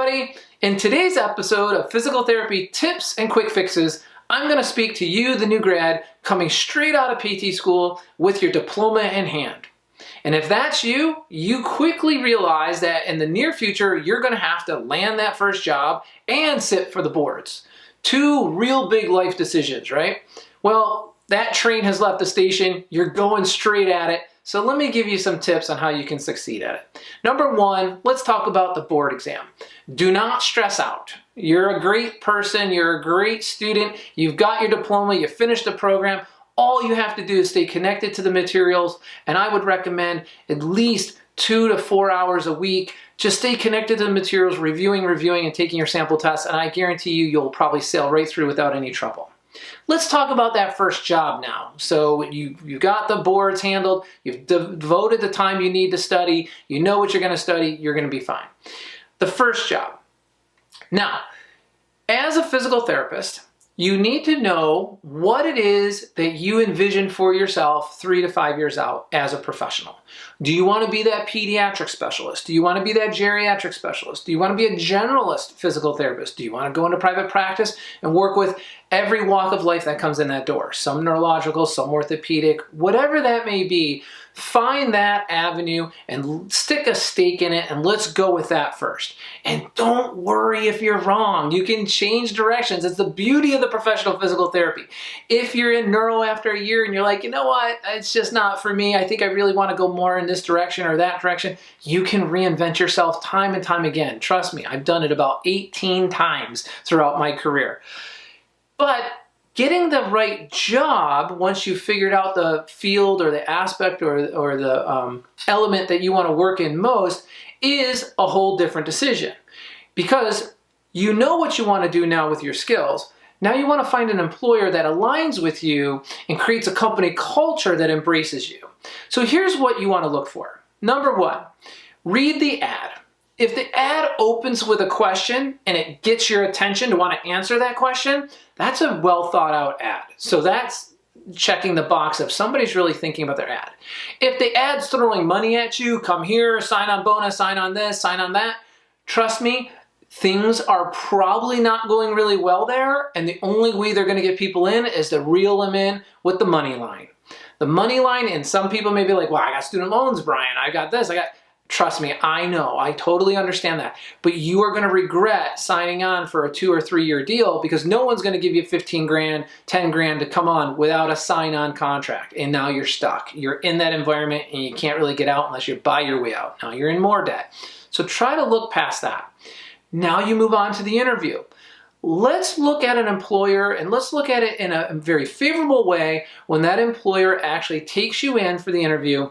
everybody. In today's episode of Physical Therapy Tips and Quick Fixes, I'm going to speak to you, the new grad, coming straight out of PT school with your diploma in hand. And if that's you, you quickly realize that in the near future, you're going to have to land that first job and sit for the boards. Two real big life decisions, right? Well, that train has left the station. You're going straight at it. So let me give you some tips on how you can succeed at it. Number one, let's talk about the board exam. Do not stress out. You're a great person. You're a great student. You've got your diploma. You finished the program. All you have to do is stay connected to the materials. And I would recommend at least 2 to 4 hours a week. Just stay connected to the materials, reviewing, and taking your sample tests. And I guarantee you, you'll probably sail right through without any trouble. Let's talk about that first job now. So you've got the boards handled, you've devoted the time you need to study, you know what you're going to study, you're going to be fine. The first job. Now, as a physical therapist, you need to know what it is that you envision for yourself 3 to 5 years out as a professional. Do you want to be that pediatric specialist? Do you want to be that geriatric specialist? Do you want to be a generalist physical therapist? Do you want to go into private practice and work with every walk of life that comes in that door? Some neurological, some orthopedic, whatever that may be. Find that avenue and stick a stake in it and let's go with that first. And don't worry if you're wrong. You can change directions. It's the beauty of the professional physical therapy. If you're in neuro after a year and you're like, you know what, it's just not for me. I think I really want to go more in this direction or that direction. You can reinvent yourself time and time again. Trust me, I've done it about 18 times throughout my career. But getting the right job, once you've figured out the field or the aspect or the element that you want to work in most, is a whole different decision. Because you know what you want to do now with your skills. Now you want to find an employer that aligns with you and creates a company culture that embraces you. So here's what you want to look for. Number one, read the ad. If the ad opens with a question and it gets your attention to want to answer that question, that's a well thought out ad. So that's checking the box of somebody's really thinking about their ad. If the ad's throwing money at you, come here, sign on bonus, sign on this, sign on that, trust me, things are probably not going really well there. And the only way they're going to get people in is to reel them in with the money line. The money line, and some people may be like, well, I got student loans, Brian. I got this, Trust me, I know, I totally understand that. But you are going to regret signing on for a 2 or 3 year deal because no one's going to give you 15 grand, 10 grand to come on without a sign-on contract. And now you're stuck. You're in that environment and you can't really get out unless you buy your way out. Now you're in more debt. So try to look past that. Now you move on to the interview. Let's look at an employer and let's look at it in a very favorable way when that employer actually takes you in for the interview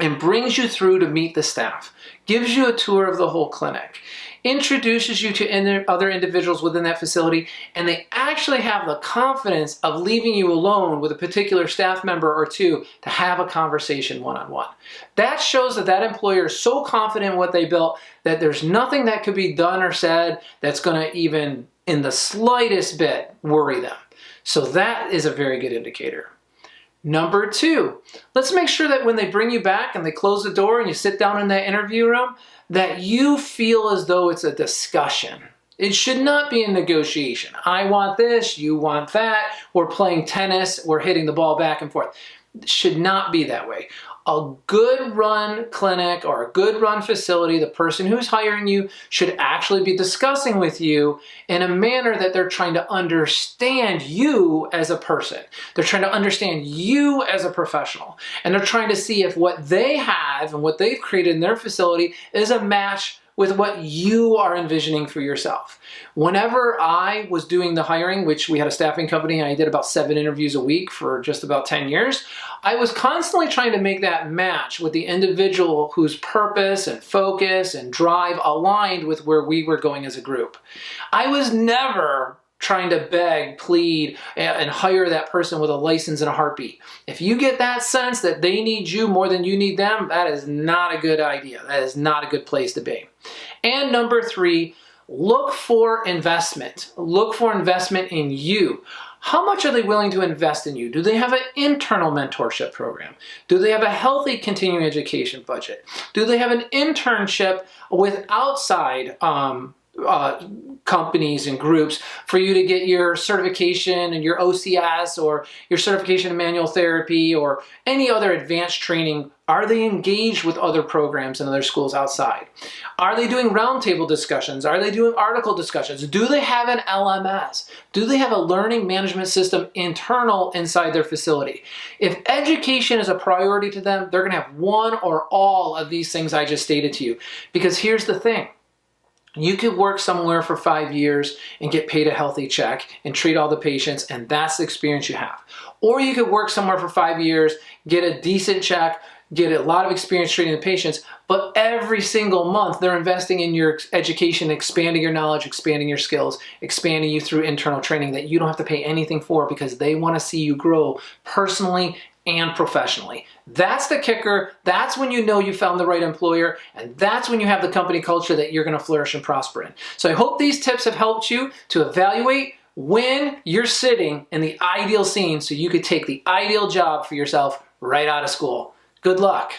and brings you through to meet the staff, gives you a tour of the whole clinic, introduces you to other individuals within that facility, and they actually have the confidence of leaving you alone with a particular staff member or two to have a conversation one-on-one. That shows that that employer is so confident in what they built that there's nothing that could be done or said that's going to even, in the slightest bit, worry them. So that is a very good indicator. Number two, let's make sure that when they bring you back and they close the door and you sit down in that interview room, that you feel as though it's a discussion. It should not be a negotiation. I want this, you want that, we're playing tennis, we're hitting the ball back and forth. It should not be that way. A good run clinic or a good run facility, the person who's hiring you should actually be discussing with you in a manner that they're trying to understand you as a person. They're trying to understand you as a professional. And they're trying to see if what they have and what they've created in their facility is a match with what you are envisioning for yourself. Whenever I was doing the hiring, which we had a staffing company and I did about 7 interviews a week for just about 10 years, I was constantly trying to make that match with the individual whose purpose and focus and drive aligned with where we were going as a group. I was never trying to beg, plead, and hire that person with a license and a heartbeat. If you get that sense that they need you more than you need them, that is not a good idea. That is not a good place to be. And number 3, look for investment. Look for investment in you. How much are they willing to invest in you? Do they have an internal mentorship program? Do they have a healthy continuing education budget? Do they have an internship with outside companies and groups for you to get your certification and your OCS or your certification in manual therapy or any other advanced training? Are they engaged with other programs in other schools outside? Are they doing roundtable discussions? Are they doing article discussions? Do they have an LMS? Do they have a learning management system internal inside their facility? If education is a priority to them, they're going to have one or all of these things I just stated to you. Because here's the thing. You could work somewhere for 5 years and get paid a healthy check and treat all the patients, and that's the experience you have. Or you could work somewhere for 5 years, get a decent check, get a lot of experience treating the patients, but every single month they're investing in your education, expanding your knowledge, expanding your skills, expanding you through internal training that you don't have to pay anything for because they want to see you grow personally and professionally. That's the kicker. That's when you know you found the right employer, and that's when you have the company culture that you're going to flourish and prosper in. So I hope these tips have helped you to evaluate when you're sitting in the ideal scene so you could take the ideal job for yourself right out of school. Good luck.